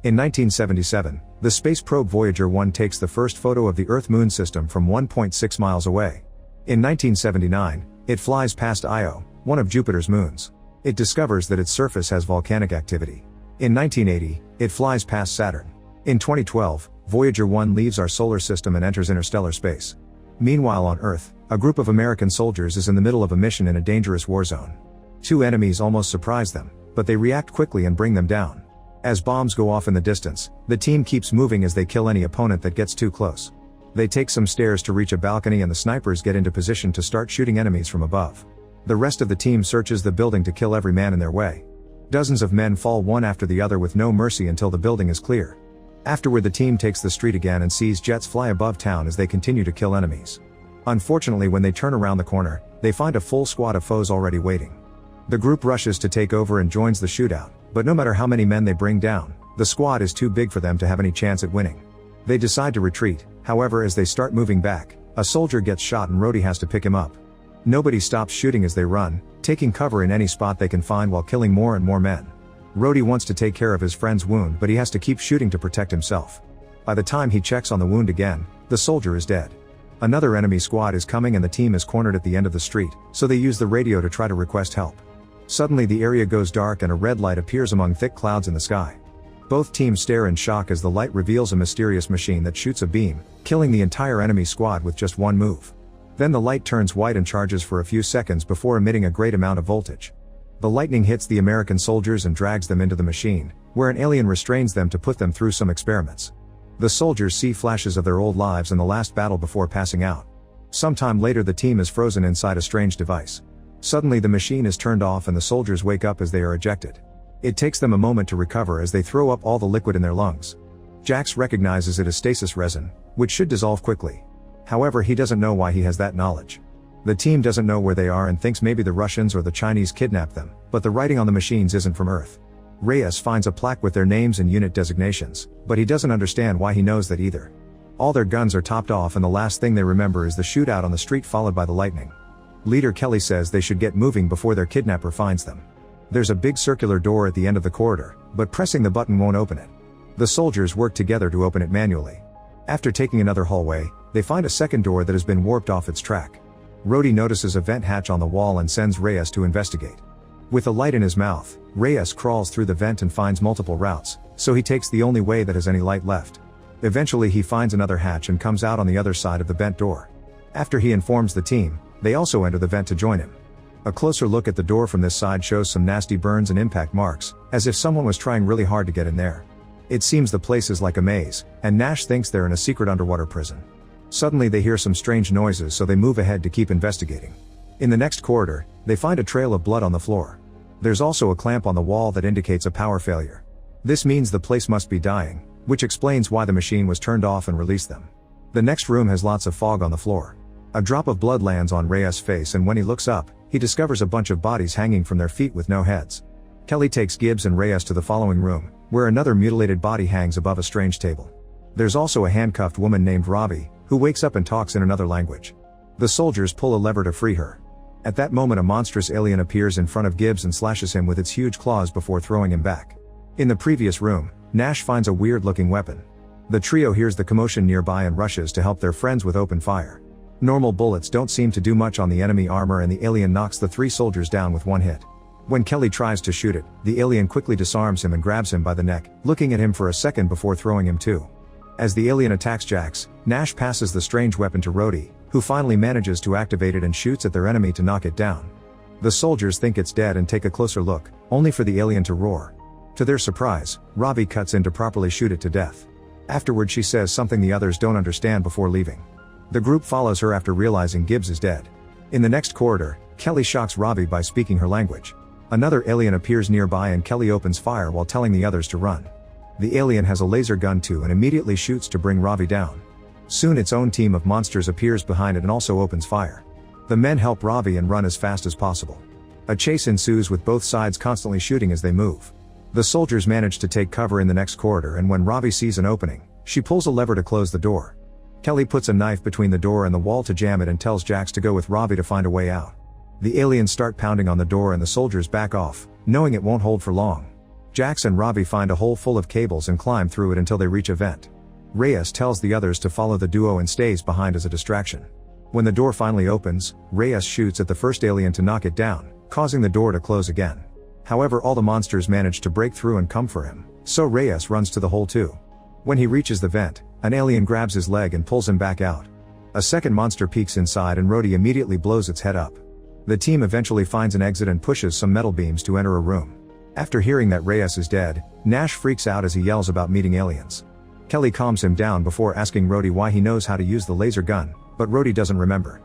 In 1977, the space probe Voyager 1 takes the first photo of the Earth-Moon system from 1.6 miles away. In 1979, it flies past Io, one of Jupiter's moons. It discovers that its surface has volcanic activity. In 1980, it flies past Saturn. In 2012, Voyager 1 leaves our solar system and enters interstellar space. Meanwhile on Earth, a group of American soldiers is in the middle of a mission in a dangerous war zone. Two enemies almost surprise them, but they react quickly and bring them down. As bombs go off in the distance, the team keeps moving as they kill any opponent that gets too close. They take some stairs to reach a balcony and the snipers get into position to start shooting enemies from above. The rest of the team searches the building to kill every man in their way. Dozens of men fall one after the other with no mercy until the building is clear. Afterward the team takes the street again and sees jets fly above town as they continue to kill enemies. Unfortunately, when they turn around the corner, they find a full squad of foes already waiting. The group rushes to take over and joins the shootout, but no matter how many men they bring down, the squad is too big for them to have any chance at winning. They decide to retreat, however as they start moving back, a soldier gets shot and Rhodey has to pick him up. Nobody stops shooting as they run, taking cover in any spot they can find while killing more and more men. Rhodey wants to take care of his friend's wound but he has to keep shooting to protect himself. By the time he checks on the wound again, the soldier is dead. Another enemy squad is coming and the team is cornered at the end of the street, so they use the radio to try to request help. Suddenly the area goes dark and a red light appears among thick clouds in the sky. Both teams stare in shock as the light reveals a mysterious machine that shoots a beam, killing the entire enemy squad with just one move. Then the light turns white and charges for a few seconds before emitting a great amount of voltage. The lightning hits the American soldiers and drags them into the machine, where an alien restrains them to put them through some experiments. The soldiers see flashes of their old lives and the last battle before passing out. Sometime later the team is frozen inside a strange device. Suddenly the machine is turned off and the soldiers wake up as they are ejected. It takes them a moment to recover as they throw up all the liquid in their lungs. Jax recognizes it as stasis resin, which should dissolve quickly. However, he doesn't know why he has that knowledge. The team doesn't know where they are and thinks maybe the Russians or the Chinese kidnapped them, but the writing on the machines isn't from Earth. Reyes finds a plaque with their names and unit designations, but he doesn't understand why he knows that either. All their guns are topped off and the last thing they remember is the shootout on the street followed by the lightning. Leader Kelly says they should get moving before their kidnapper finds them. There's a big circular door at the end of the corridor, but pressing the button won't open it. The soldiers work together to open it manually. After taking another hallway, they find a second door that has been warped off its track. Rhodey notices a vent hatch on the wall and sends Reyes to investigate. With a light in his mouth, Reyes crawls through the vent and finds multiple routes, so he takes the only way that has any light left. Eventually he finds another hatch and comes out on the other side of the vent door. After he informs the team, they also enter the vent to join him. A closer look at the door from this side shows some nasty burns and impact marks, as if someone was trying really hard to get in there. It seems the place is like a maze, and Nash thinks they're in a secret underwater prison. Suddenly they hear some strange noises so they move ahead to keep investigating. In the next corridor, they find a trail of blood on the floor. There's also a clamp on the wall that indicates a power failure. This means the place must be dying, which explains why the machine was turned off and released them. The next room has lots of fog on the floor. A drop of blood lands on Reyes' face and when he looks up, he discovers a bunch of bodies hanging from their feet with no heads. Kelly takes Gibbs and Reyes to the following room, where another mutilated body hangs above a strange table. There's also a handcuffed woman named Robbie, who wakes up and talks in another language. The soldiers pull a lever to free her. At that moment a monstrous alien appears in front of Gibbs and slashes him with its huge claws before throwing him back. In the previous room, Nash finds a weird-looking weapon. The trio hears the commotion nearby and rushes to help their friends with open fire. Normal bullets don't seem to do much on the enemy armor and the alien knocks the three soldiers down with one hit. When Kelly tries to shoot it, the alien quickly disarms him and grabs him by the neck, looking at him for a second before throwing him too. As the alien attacks Jax, Nash passes the strange weapon to Rhodey, who finally manages to activate it and shoots at their enemy to knock it down. The soldiers think it's dead and take a closer look, only for the alien to roar. To their surprise, Robbie cuts in to properly shoot it to death. Afterward she says something the others don't understand before leaving. The group follows her after realizing Gibbs is dead. In the next corridor, Kelly shocks Robbie by speaking her language. Another alien appears nearby and Kelly opens fire while telling the others to run. The alien has a laser gun too and immediately shoots to bring Robbie down. Soon its own team of monsters appears behind it and also opens fire. The men help Robbie and run as fast as possible. A chase ensues with both sides constantly shooting as they move. The soldiers manage to take cover in the next corridor and when Robbie sees an opening, she pulls a lever to close the door. Kelly puts a knife between the door and the wall to jam it and tells Jax to go with Robbie to find a way out. The aliens start pounding on the door and the soldiers back off, knowing it won't hold for long. Jax and Ravi find a hole full of cables and climb through it until they reach a vent. Reyes tells the others to follow the duo and stays behind as a distraction. When the door finally opens, Reyes shoots at the first alien to knock it down, causing the door to close again. However, all the monsters manage to break through and come for him, so Reyes runs to the hole too. When he reaches the vent, an alien grabs his leg and pulls him back out. A second monster peeks inside and Rhodey immediately blows its head up. The team eventually finds an exit and pushes some metal beams to enter a room. After hearing that Reyes is dead, Nash freaks out as he yells about meeting aliens. Kelly calms him down before asking Rhodey why he knows how to use the laser gun, but Rhodey doesn't remember.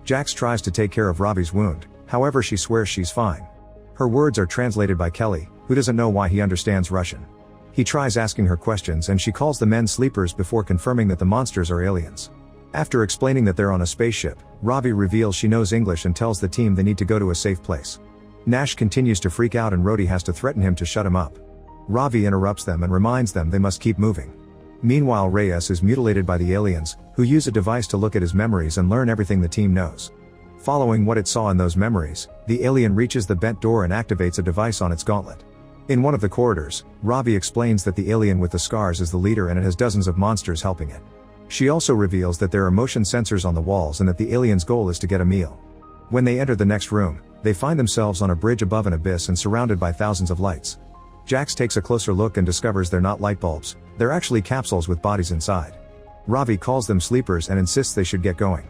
Jax tries to take care of Ravi's wound, however she swears she's fine. Her words are translated by Kelly, who doesn't know why he understands Russian. He tries asking her questions and she calls the men sleepers before confirming that the monsters are aliens. After explaining that they're on a spaceship, Ravi reveals she knows English and tells the team they need to go to a safe place. Nash continues to freak out and Rhodey has to threaten him to shut him up. Ravi interrupts them and reminds them they must keep moving. Meanwhile, Reyes is mutilated by the aliens, who use a device to look at his memories and learn everything the team knows. Following what it saw in those memories, the alien reaches the bent door and activates a device on its gauntlet. In one of the corridors, Ravi explains that the alien with the scars is the leader and it has dozens of monsters helping it. She also reveals that there are motion sensors on the walls and that the alien's goal is to get a meal. When they enter the next room, they find themselves on a bridge above an abyss and surrounded by thousands of lights. Jax takes a closer look and discovers they're not light bulbs, they're actually capsules with bodies inside. Ravi calls them sleepers and insists they should get going.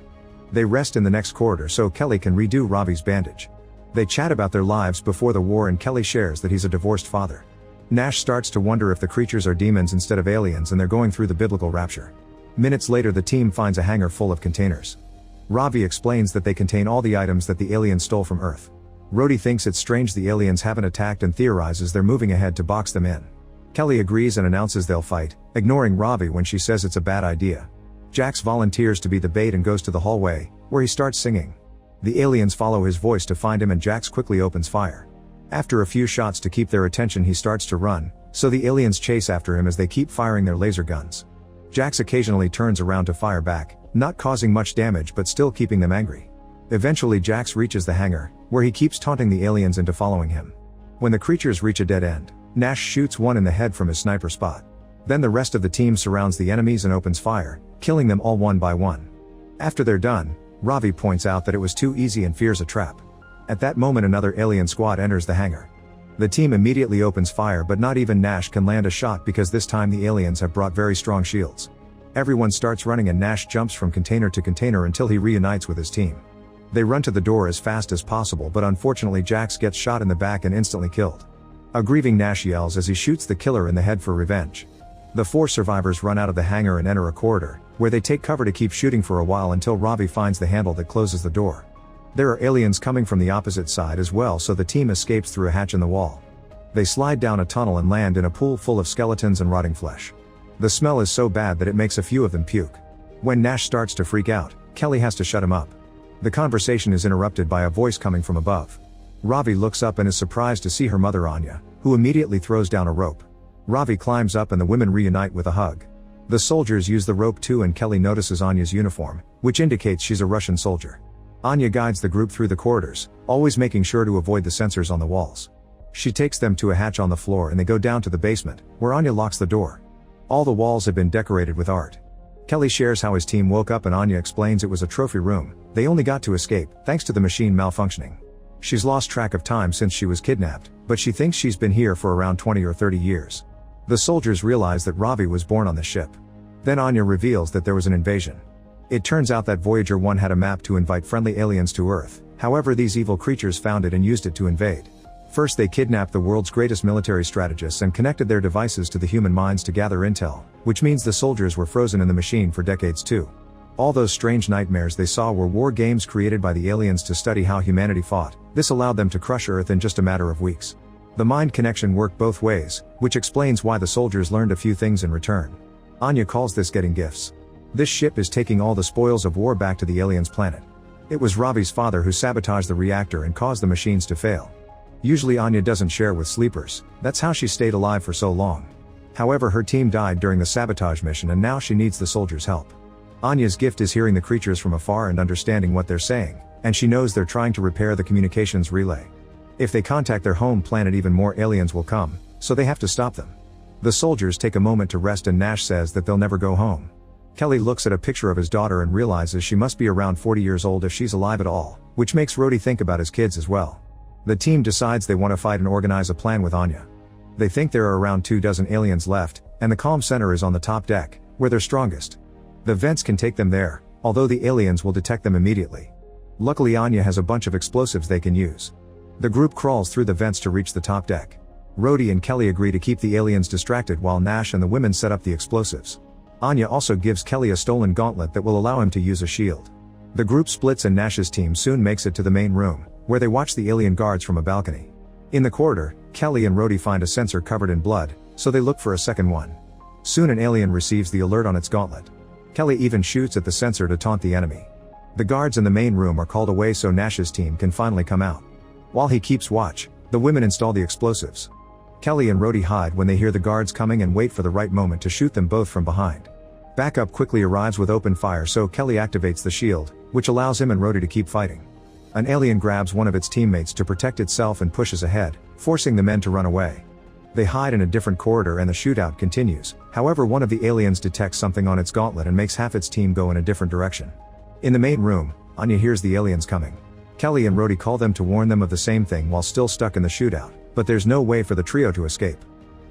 They rest in the next corridor so Kelly can redo Ravi's bandage. They chat about their lives before the war and Kelly shares that he's a divorced father. Nash starts to wonder if the creatures are demons instead of aliens and they're going through the biblical rapture. Minutes later, the team finds a hangar full of containers. Ravi explains that they contain all the items that the aliens stole from Earth. Rhodey thinks it's strange the aliens haven't attacked and theorizes they're moving ahead to box them in. Kelly agrees and announces they'll fight, ignoring Ravi when she says it's a bad idea. Jax volunteers to be the bait and goes to the hallway, where he starts singing. The aliens follow his voice to find him and Jax quickly opens fire. After a few shots to keep their attention, he starts to run, so the aliens chase after him as they keep firing their laser guns. Jax occasionally turns around to fire back, not causing much damage but still keeping them angry. Eventually Jax reaches the hangar, where he keeps taunting the aliens into following him. When the creatures reach a dead end, Nash shoots one in the head from his sniper spot. Then the rest of the team surrounds the enemies and opens fire, killing them all one by one. After they're done, Ravi points out that it was too easy and fears a trap. At that moment, another alien squad enters the hangar. The team immediately opens fire, but not even Nash can land a shot because this time the aliens have brought very strong shields. Everyone starts running and Nash jumps from container to container until he reunites with his team. They run to the door as fast as possible, but unfortunately Jax gets shot in the back and instantly killed. A grieving Nash yells as he shoots the killer in the head for revenge. The 4 survivors run out of the hangar and enter a corridor, where they take cover to keep shooting for a while until Ravi finds the handle that closes the door. There are aliens coming from the opposite side as well, so the team escapes through a hatch in the wall. They slide down a tunnel and land in a pool full of skeletons and rotting flesh. The smell is so bad that it makes a few of them puke. When Nash starts to freak out, Kelly has to shut him up. The conversation is interrupted by a voice coming from above. Ravi looks up and is surprised to see her mother Anya, who immediately throws down a rope. Ravi climbs up and the women reunite with a hug. The soldiers use the rope too and Kelly notices Anya's uniform, which indicates she's a Russian soldier. Anya guides the group through the corridors, always making sure to avoid the sensors on the walls. She takes them to a hatch on the floor and they go down to the basement, where Anya locks the door. All the walls have been decorated with art. Kelly shares how his team woke up and Anya explains it was a trophy room. They only got to escape, thanks to the machine malfunctioning. She's lost track of time since she was kidnapped, but she thinks she's been here for around 20 or 30 years. The soldiers realize that Ravi was born on the ship. Then Anya reveals that there was an invasion. It turns out that Voyager 1 had a map to invite friendly aliens to Earth, however these evil creatures found it and used it to invade. First they kidnapped the world's greatest military strategists and connected their devices to the human minds to gather intel, which means the soldiers were frozen in the machine for decades too. All those strange nightmares they saw were war games created by the aliens to study how humanity fought. This allowed them to crush Earth in just a matter of weeks. The mind connection worked both ways, which explains why the soldiers learned a few things in return. Anya calls this getting gifts. This ship is taking all the spoils of war back to the aliens' planet. It was Ravi's father who sabotaged the reactor and caused the machines to fail. Usually Anya doesn't share with sleepers, that's how she stayed alive for so long. However, her team died during the sabotage mission and now she needs the soldiers' help. Anya's gift is hearing the creatures from afar and understanding what they're saying, and she knows they're trying to repair the communications relay. If they contact their home planet, even more aliens will come, so they have to stop them. The soldiers take a moment to rest and Nash says that they'll never go home. Kelly looks at a picture of his daughter and realizes she must be around 40 years old if she's alive at all, which makes Rhodey think about his kids as well. The team decides they want to fight and organize a plan with Anya. They think there are around 24 aliens left, and the comm center is on the top deck, where they're strongest. The vents can take them there, although the aliens will detect them immediately. Luckily Anya has a bunch of explosives they can use. The group crawls through the vents to reach the top deck. Rhodey and Kelly agree to keep the aliens distracted while Nash and the women set up the explosives. Anya also gives Kelly a stolen gauntlet that will allow him to use a shield. The group splits and Nash's team soon makes it to the main room, where they watch the alien guards from a balcony. In the corridor, Kelly and Rhodey find a sensor covered in blood, so they look for a second one. Soon an alien receives the alert on its gauntlet. Kelly even shoots at the sensor to taunt the enemy. The guards in the main room are called away so Nash's team can finally come out. While he keeps watch, the women install the explosives. Kelly and Rhodey hide when they hear the guards coming and wait for the right moment to shoot them both from behind. Backup quickly arrives with open fire so Kelly activates the shield, which allows him and Rhodey to keep fighting. An alien grabs one of its teammates to protect itself and pushes ahead, forcing the men to run away. They hide in a different corridor and the shootout continues, however one of the aliens detects something on its gauntlet and makes half its team go in a different direction. In the main room, Anya hears the aliens coming. Kelly and Rhodey call them to warn them of the same thing while still stuck in the shootout, but there's no way for the trio to escape.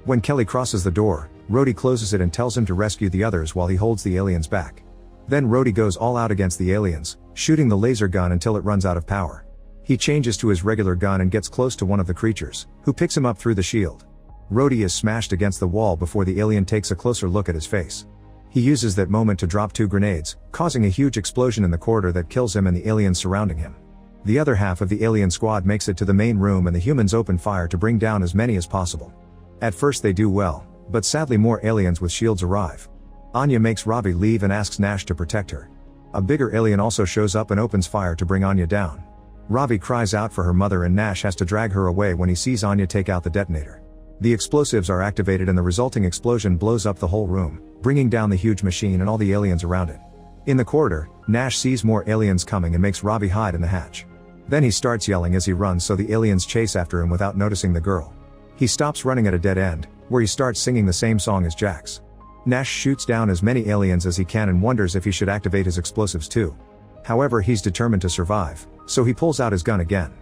When Kelly crosses the door, Rhodey closes it and tells him to rescue the others while he holds the aliens back. Then Rhodey goes all out against the aliens, shooting the laser gun until it runs out of power. He changes to his regular gun and gets close to one of the creatures, who picks him up through the shield. Rhodey is smashed against the wall before the alien takes a closer look at his face. He uses that moment to drop 2 grenades, causing a huge explosion in the corridor that kills him and the aliens surrounding him. The other half of the alien squad makes it to the main room and the humans open fire to bring down as many as possible. At first they do well, but sadly more aliens with shields arrive. Anya makes Ravi leave and asks Nash to protect her. A bigger alien also shows up and opens fire to bring Anya down. Ravi cries out for her mother and Nash has to drag her away when he sees Anya take out the detonator. The explosives are activated and the resulting explosion blows up the whole room, bringing down the huge machine and all the aliens around it. In the corridor, Nash sees more aliens coming and makes Ravi hide in the hatch. Then he starts yelling as he runs so the aliens chase after him without noticing the girl. He stops running at a dead end, where he starts singing the same song as Jax. Nash shoots down as many aliens as he can and wonders if he should activate his explosives too. However, he's determined to survive, so he pulls out his gun again.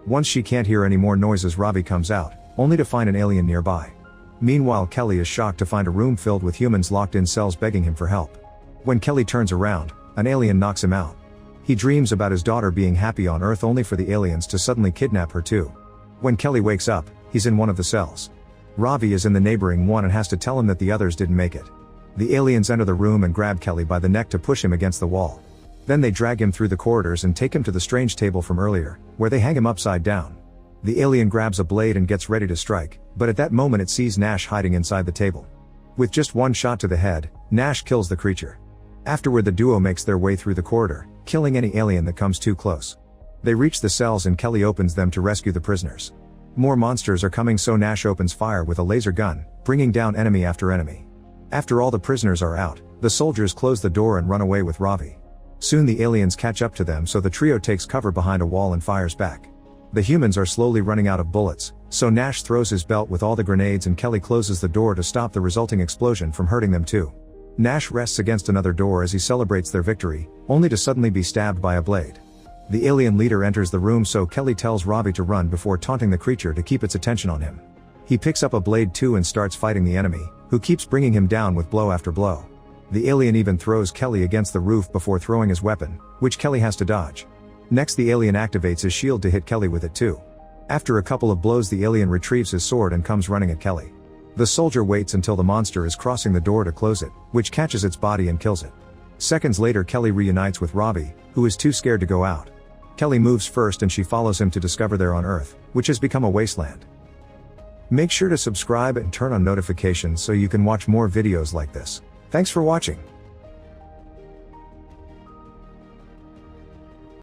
Once she can't hear any more noises, Ravi comes out, only to find an alien nearby. Meanwhile, Kelly is shocked to find a room filled with humans locked in cells begging him for help. When Kelly turns around, an alien knocks him out. He dreams about his daughter being happy on Earth only for the aliens to suddenly kidnap her too. When Kelly wakes up, he's in one of the cells. Ravi is in the neighboring one and has to tell him that the others didn't make it. The aliens enter the room and grab Kelly by the neck to push him against the wall. Then they drag him through the corridors and take him to the strange table from earlier, where they hang him upside down. The alien grabs a blade and gets ready to strike, but at that moment it sees Nash hiding inside the table. With just one shot to the head, Nash kills the creature. Afterward the duo makes their way through the corridor, killing any alien that comes too close. They reach the cells and Kelly opens them to rescue the prisoners. More monsters are coming so Nash opens fire with a laser gun, bringing down enemy after enemy. After all the prisoners are out, the soldiers close the door and run away with Ravi. Soon the aliens catch up to them so the trio takes cover behind a wall and fires back. The humans are slowly running out of bullets, so Nash throws his belt with all the grenades and Kelly closes the door to stop the resulting explosion from hurting them too. Nash rests against another door as he celebrates their victory, only to suddenly be stabbed by a blade. The alien leader enters the room so Kelly tells Ravi to run before taunting the creature to keep its attention on him. He picks up a blade too and starts fighting the enemy, who keeps bringing him down with blow after blow. The alien even throws Kelly against the roof before throwing his weapon, which Kelly has to dodge. Next the alien activates his shield to hit Kelly with it too. After a couple of blows the alien retrieves his sword and comes running at Kelly. The soldier waits until the monster is crossing the door to close it, which catches its body and kills it. Seconds later Kelly reunites with Ravi, who is too scared to go out. Kelly moves first and she follows him to discover they're on Earth, which has become a wasteland. Make sure to subscribe and turn on notifications so you can watch more videos like this. Thanks for watching.